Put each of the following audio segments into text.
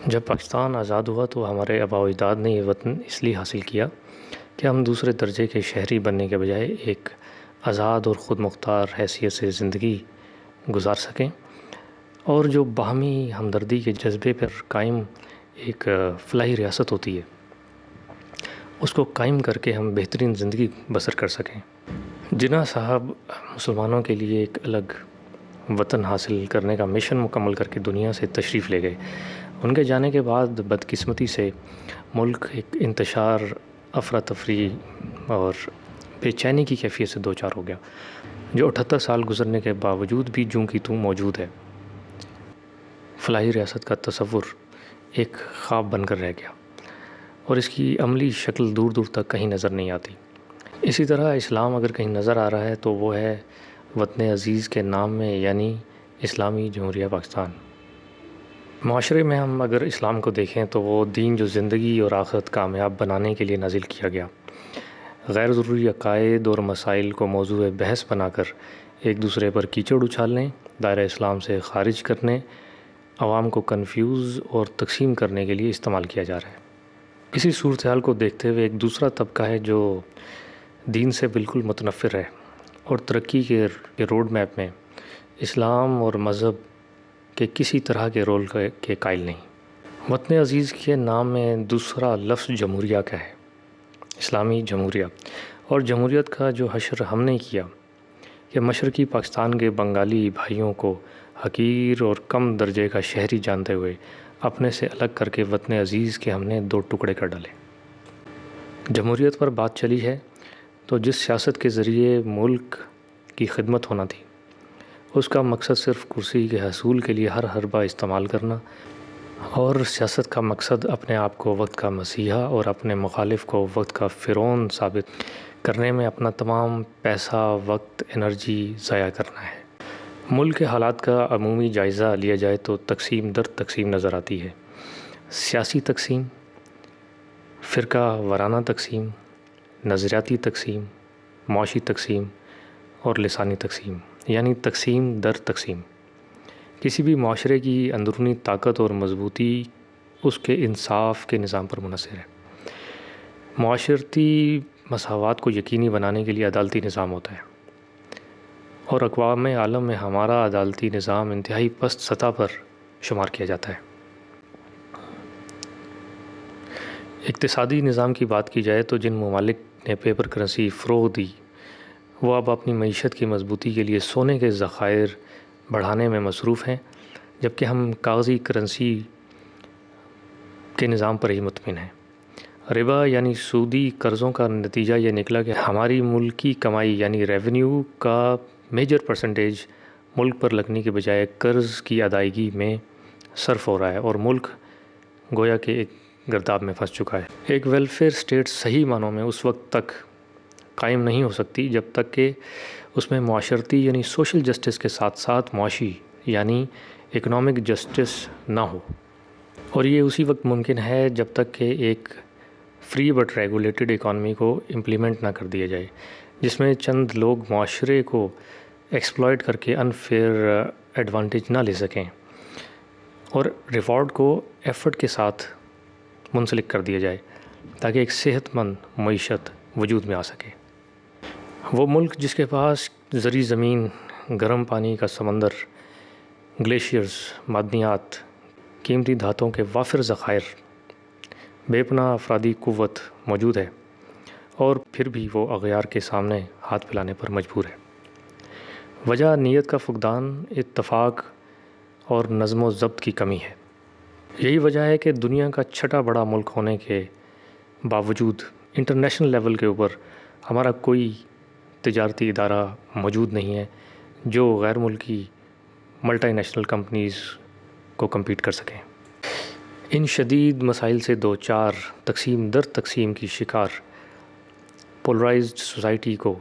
جب پاکستان آزاد ہوا تو ہمارے آباء و اجداد نے یہ وطن اس لیے حاصل کیا کہ ہم دوسرے درجے کے شہری بننے کے بجائے ایک آزاد اور خود مختار حیثیت سے زندگی گزار سکیں، اور جو باہمی ہمدردی کے جذبے پر قائم ایک فلاحی ریاست ہوتی ہے اس کو قائم کر کے ہم بہترین زندگی بسر کر سکیں۔ جناح صاحب مسلمانوں کے لیے ایک الگ وطن حاصل کرنے کا مشن مکمل کر کے دنیا سے تشریف لے گئے۔ ان کے جانے کے بعد بدقسمتی سے ملک ایک انتشار، افراتفری اور بے چینی کی کیفیت سے دوچار ہو گیا، جو 78 سال گزرنے کے باوجود بھی جوں کی توں موجود ہے۔ فلاحی ریاست کا تصور ایک خواب بن کر رہ گیا اور اس کی عملی شکل دور دور تک کہیں نظر نہیں آتی۔ اسی طرح اسلام اگر کہیں نظر آ رہا ہے تو وہ ہے وطن عزیز کے نام میں، یعنی اسلامی جمہوریہ پاکستان۔ معاشرے میں ہم اگر اسلام کو دیکھیں تو وہ دین جو زندگی اور آخرت کامیاب بنانے کے لیے نازل کیا گیا، غیر ضروری عقائد اور مسائل کو موضوع بحث بنا کر ایک دوسرے پر کیچڑ اچھالنے، دائرہ اسلام سے خارج کرنے، عوام کو کنفیوز اور تقسیم کرنے کے لیے استعمال کیا جا رہا ہے۔ اسی صورتحال کو دیکھتے ہوئے ایک دوسرا طبقہ ہے جو دین سے بالکل متنفر ہے اور ترقی کے روڈ میپ میں اسلام اور مذہب کے کسی طرح کے رول کے قائل نہیں۔ وطن عزیز کے نام میں دوسرا لفظ جمہوریہ کا ہے، اسلامی جمہوریہ، اور جمہوریت کا جو حشر ہم نے کیا کہ مشرقی پاکستان کے بنگالی بھائیوں کو حقیر اور کم درجے کا شہری جانتے ہوئے اپنے سے الگ کر کے وطن عزیز کے ہم نے 2 ٹکڑے کر ڈالے۔ جمہوریت پر بات چلی ہے تو جس سیاست کے ذریعے ملک کی خدمت ہونا تھی، اس کا مقصد صرف کرسی کے حصول کے لیے ہر حربہ استعمال کرنا، اور سیاست کا مقصد اپنے آپ کو وقت کا مسیحا اور اپنے مخالف کو وقت کا فرعون ثابت کرنے میں اپنا تمام پیسہ، وقت، انرجی ضائع کرنا ہے۔ ملک کے حالات کا عمومی جائزہ لیا جائے تو تقسیم در تقسیم نظر آتی ہے۔ سیاسی تقسیم، فرقہ وارانہ تقسیم، نظریاتی تقسیم، معاشی تقسیم اور لسانی تقسیم، یعنی تقسیم در تقسیم۔ کسی بھی معاشرے کی اندرونی طاقت اور مضبوطی اس کے انصاف کے نظام پر منحصر ہے۔ معاشرتی مساوات کو یقینی بنانے کے لیے عدالتی نظام ہوتا ہے، اور اقوام عالم میں ہمارا عدالتی نظام انتہائی پست سطح پر شمار کیا جاتا ہے۔ اقتصادی نظام کی بات کی جائے تو جن ممالک نے پیپر کرنسی فروغ دی وہ اب اپنی معیشت کی مضبوطی کے لیے سونے کے ذخائر بڑھانے میں مصروف ہیں، جبکہ ہم کاغذی کرنسی کے نظام پر ہی مطمئن ہیں۔ ربا یعنی سودی قرضوں کا نتیجہ یہ نکلا کہ ہماری ملکی کمائی یعنی ریونیو کا میجر پرسنٹیج ملک پر لگنے کے بجائے قرض کی ادائیگی میں صرف ہو رہا ہے، اور ملک گویا کہ ایک گرداب میں پھنس چکا ہے۔ ایک ویلفیئر سٹیٹ صحیح معنوں میں اس وقت تک قائم نہیں ہو سکتی جب تک کہ اس میں معاشرتی یعنی سوشل جسٹس کے ساتھ ساتھ معاشی یعنی اکنامک جسٹس نہ ہو، اور یہ اسی وقت ممکن ہے جب تک کہ ایک فری بٹ ریگولیٹڈ اکانومی کو امپلیمنٹ نہ کر دیا جائے، جس میں چند لوگ معاشرے کو ایکسپلائٹ کر کے انفیئر ایڈوانٹیج نہ لے سکیں اور ریوارڈ کو ایفرٹ کے ساتھ منسلک کر دیا جائے تاکہ ایک صحت مند معیشت وجود میں آ سکے۔ وہ ملک جس کے پاس زرعی زمین، گرم پانی کا سمندر، گلیشیئرز، معدنیات، قیمتی دھاتوں کے وافر ذخائر، بے پناہ افرادی قوت موجود ہے، اور پھر بھی وہ اغیار کے سامنے ہاتھ پھیلانے پر مجبور ہے۔ وجہ نیت کا فقدان، اتفاق اور نظم و ضبط کی کمی ہے۔ یہی وجہ ہے کہ دنیا کا چھٹا بڑا ملک ہونے کے باوجود انٹرنیشنل لیول کے اوپر ہمارا کوئی تجارتی ادارہ موجود نہیں ہے جو غیر ملکی ملٹی نیشنل کمپنیز کو کمپیٹ کر سکیں۔ ان شدید مسائل سے دوچار، تقسیم در تقسیم کی شکار پولرائزڈ سوسائٹی کو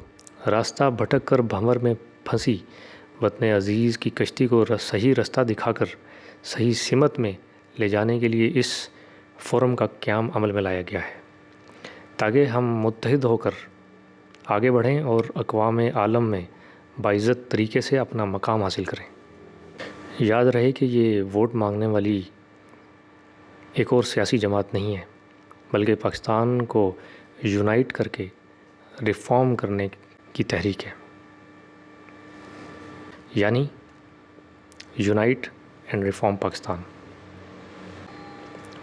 راستہ بھٹک کر بھنور میں پھنسی وطن عزیز کی کشتی کو صحیح راستہ دکھا کر صحیح سمت میں لے جانے کے لیے اس فورم کا قیام عمل میں لایا گیا ہے، تاکہ ہم متحد ہو کر آگے بڑھیں اور اقوام عالم میں باعزت طریقے سے اپنا مقام حاصل کریں۔ یاد رہے کہ یہ ووٹ مانگنے والی ایک اور سیاسی جماعت نہیں ہے، بلکہ پاکستان کو یونائٹ کر کے ریفارم کرنے کی تحریک ہے، یعنی unite and reform Pakistan.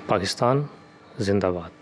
Pakistan زندہ باد۔